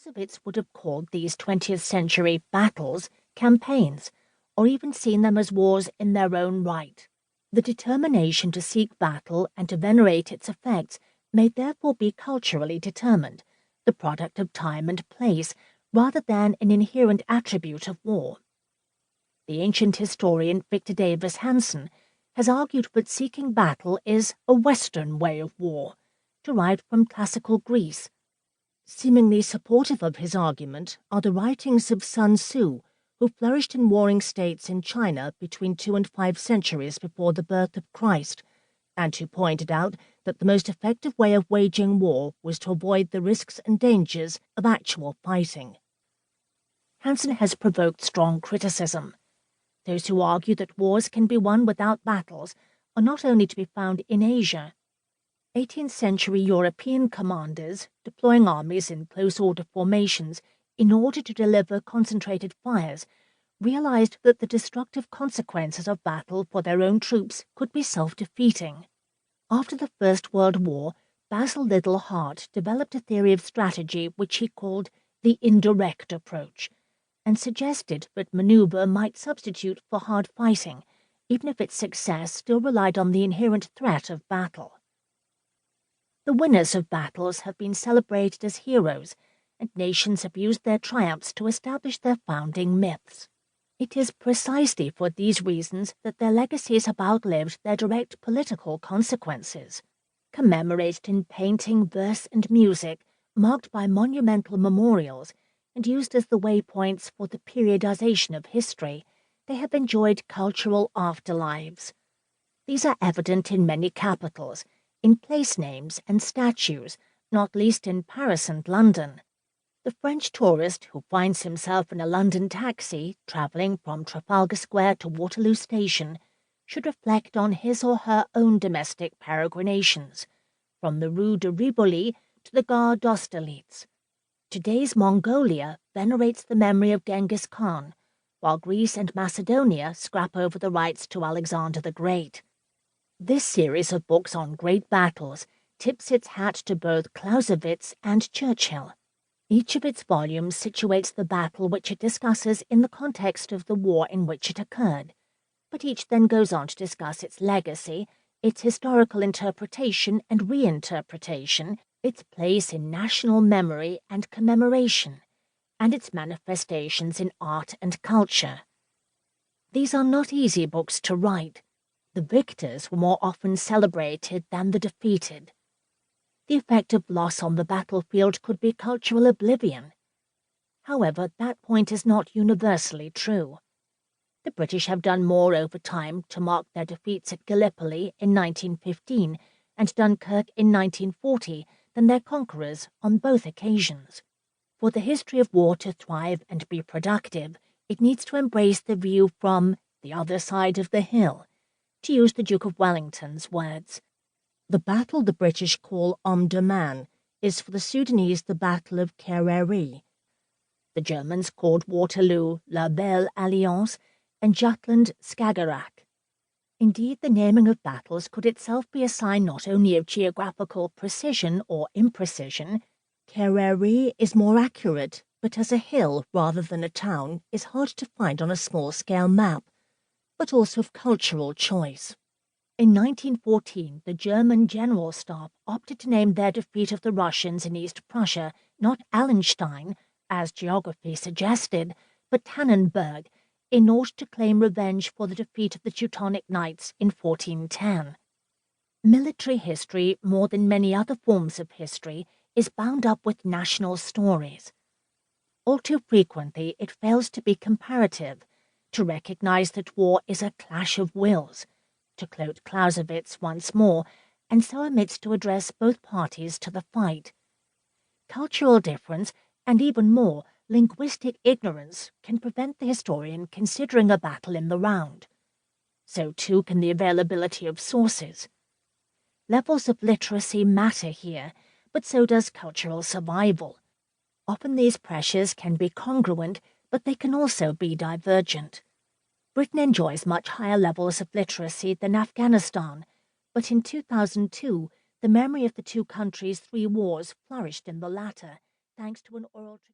Clausewitz would have called these 20th century battles campaigns, or even seen them as wars in their own right. The determination to seek battle and to venerate its effects may therefore be culturally determined, the product of time and place, rather than an inherent attribute of war. The ancient historian Victor Davis Hanson has argued that seeking battle is a Western way of war, derived from classical Greece. Seemingly supportive of his argument are the writings of Sun Tzu, who flourished in warring states in China between 2 and 5 centuries before the birth of Christ, and who pointed out that the most effective way of waging war was to avoid the risks and dangers of actual fighting. Hanson has provoked strong criticism. Those who argue that wars can be won without battles are not only to be found in Asia. 18th century European commanders, deploying armies in close order formations in order to deliver concentrated fires, realized that the destructive consequences of battle for their own troops could be self-defeating. After the First World War, Basil Liddell Hart developed a theory of strategy which he called the indirect approach, and suggested that maneuver might substitute for hard fighting, even if its success still relied on the inherent threat of battle. The winners of battles have been celebrated as heroes, and nations have used their triumphs to establish their founding myths. It is precisely for these reasons that their legacies have outlived their direct political consequences. Commemorated in painting, verse, and music, marked by monumental memorials, and used as the waypoints for the periodization of history, they have enjoyed cultural afterlives. These are evident in many capitals, in place names and statues, not least in Paris and London. The French tourist who finds himself in a London taxi travelling from Trafalgar Square to Waterloo Station should reflect on his or her own domestic peregrinations, from the Rue de Rivoli to the Gare d'Austerlitz. Today's Mongolia venerates the memory of Genghis Khan, while Greece and Macedonia scrap over the rights to Alexander the Great. This series of books on great battles tips its hat to both Clausewitz and Churchill. Each of its volumes situates the battle which it discusses in the context of the war in which it occurred, but each then goes on to discuss its legacy, its historical interpretation and reinterpretation, its place in national memory and commemoration, and its manifestations in art and culture. These are not easy books to write. The victors were more often celebrated than the defeated. The effect of loss on the battlefield could be cultural oblivion. However, that point is not universally true. The British have done more over time to mark their defeats at Gallipoli in 1915 and Dunkirk in 1940 than their conquerors on both occasions. For the history of war to thrive and be productive, it needs to embrace the view from the other side of the hill, to use the Duke of Wellington's words. The battle the British call Omdurman is for the Sudanese the Battle of Kerreri. The Germans called Waterloo La Belle Alliance and Jutland Skagerrak. Indeed, the naming of battles could itself be a sign not only of geographical precision or imprecision. Kerreri is more accurate, but as a hill rather than a town is hard to find on a small-scale map, but also of cultural choice. In 1914, the German General Staff opted to name their defeat of the Russians in East Prussia not Allenstein, as geography suggested, but Tannenberg, in order to claim revenge for the defeat of the Teutonic Knights in 1410. Military history, more than many other forms of history, is bound up with national stories. All too frequently, it fails to be comparative, to recognize that war is a clash of wills, to quote Clausewitz once more, and so omits to address both parties to the fight. Cultural difference, and even more, linguistic ignorance, can prevent the historian considering a battle in the round. So too can the availability of sources. Levels of literacy matter here, but so does cultural survival. Often these pressures can be congruent, but they can also be divergent. Britain enjoys much higher levels of literacy than Afghanistan, but in 2002, the memory of the two countries' 3 wars flourished in the latter, thanks to an oral tradition.